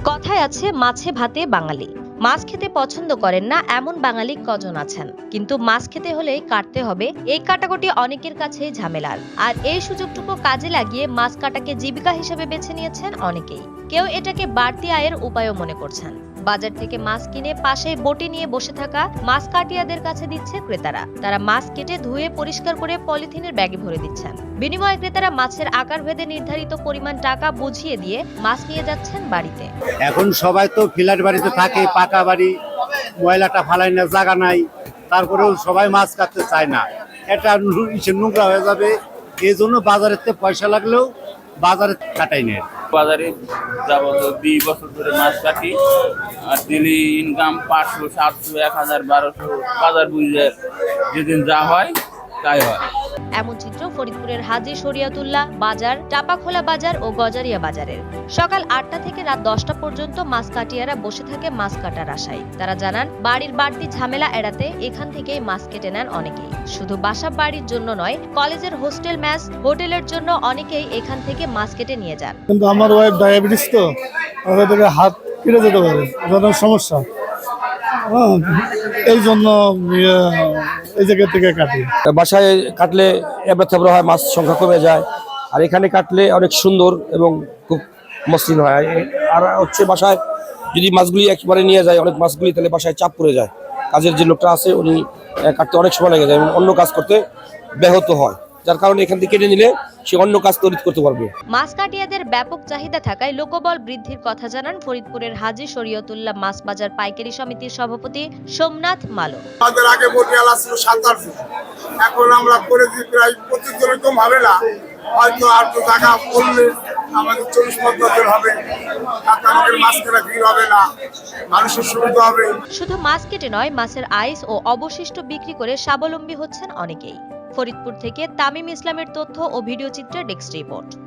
কথায় আছে মাছে ভাতে বাঙালি। মাছ খেতে পছন্দ করেন না এমন বাঙালি কজন আছেন, কিন্তু মাছ খেতে হলেই কাটতে হবে। এই কাটাকুটি অনেকের কাছেই ঝামেলার, আর এই সুযোগটুকু কাজে লাগিয়ে মাছ কাটাকে জীবিকা হিসেবে বেছে নিয়েছেন অনেকেই। কেউ এটাকে বাড়তি আয়ের উপায়ও মনে করছেন। বাজার থেকে মাছ কিনে পাশেই বটি নিয়ে বসে থাকা মাছ কাটিয়াদের কাছে দিচ্ছে ক্রেতারা। তারা মাছ কেটে ধুয়ে পরিষ্কার করে পলিথিনের ব্যাগে ভরে দিচ্ছেন। বিনিময়ে ক্রেতারা মাছের আকার ভেদে নির্ধারিত পরিমাণ টাকা বুঝিয়ে দিয়ে মাছ নিয়ে যাচ্ছেন বাড়িতে। এখন সবাই তো ফ্ল্যাট বাড়িতে থাকে, পাকা বাড়ি, ময়লাটা ফালাই না, জায়গা নাই, তারপরেও সবাই মাছ কাটতে চায় না। এটা নোংরা হয়ে যাবে, এই জন্য বাজারেতে পয়সা লাগলেও বাজারে কাটাই নেয়। বাজারে যাবত 20 বছর ধরে মাছ কাটি, আর ডেলি ইনকাম 500, 700, 1000, 1200, বাজার বুঝে যেদিন যা হয় তাই হয়। এমন চিত্র ফরিদপুরের হাজী শরিয়তুল্লাহ বাজার, টাপাখোলা বাজার ও গজারিয়া বাজারের। সকাল 8টা থেকে রাত 10টা পর্যন্ত মাছ কাটিয়ারা বসে থাকে মাছ কাটার আশায়। তারা জানান, বাড়ির বাড়তি ঝামেলা এড়াতে এখান থেকেই মাছ কেটে নেন অনেকেই। শুধু বাসা বাড়ির জন্য নয়, কলেজের হোস্টেল, ম্যাচ, হোটেলের জন্য অনেকেই এখান থেকে মাছ কেটে নিয়ে যান। কিন্তু আমার ওয়াইফ ডায়াবেটিস, তো ওদের হাত কেটে যেতে পারে, সমস্যা, এই জন্য এই জায়গা থেকে কাটি। বাসায় কাটলে এবড়া হয়, মাছ সংখ্যা কমে যায়, আর এখানে কাটলে অনেক সুন্দর এবং খুব মসৃণ হয়। আর হচ্ছে বাসায় যদি মাছগুলি একেবারে নিয়ে যায় অনেক মাছগুলি, তাহলে বাসায় চাপ পড়ে যায়। কাজের যে লোকটা আছে উনি কাটতে অনেক সময় লেগে যায় এবং অন্য কাজ করতে ব্যাহত হয়, যার কারণে এখান থেকে কেটে নিলে সে অন্য কাজ তৈরি করতে পারবে। মাছ কাটিয়াদের ব্যাপক চাহিদা থাকায় লোকবল বৃদ্ধির কথা জানান ফরিদপুরের হাজী শরিয়তুল্লাহ মাছ বাজার পাইকারি সমিতির সভাপতি সোমনাথ মালো। আমাদের আগে বটিয়ালা ছিল 7-8 ফুট, এখন আমরা করেছি প্রায় 25 জন, কম হবে না, হয়তো আর তো টাকা বললে আমাদের 40-50 জন হবে, আমাদের মাছ কেনা ভিড় হবে না, মানুষের সুবিধা হবে। শুধু মাছ কেটে নয়, মাছের আইস ও অবশিষ্ট বিক্রি করে স্বাবলম্বী হচ্ছেন অনেকেই। ফরিদপুর থেকে তামিম ইসলামের তথ্য ও ভিডিও চিত্রে ডেস্ক রিপোর্ট।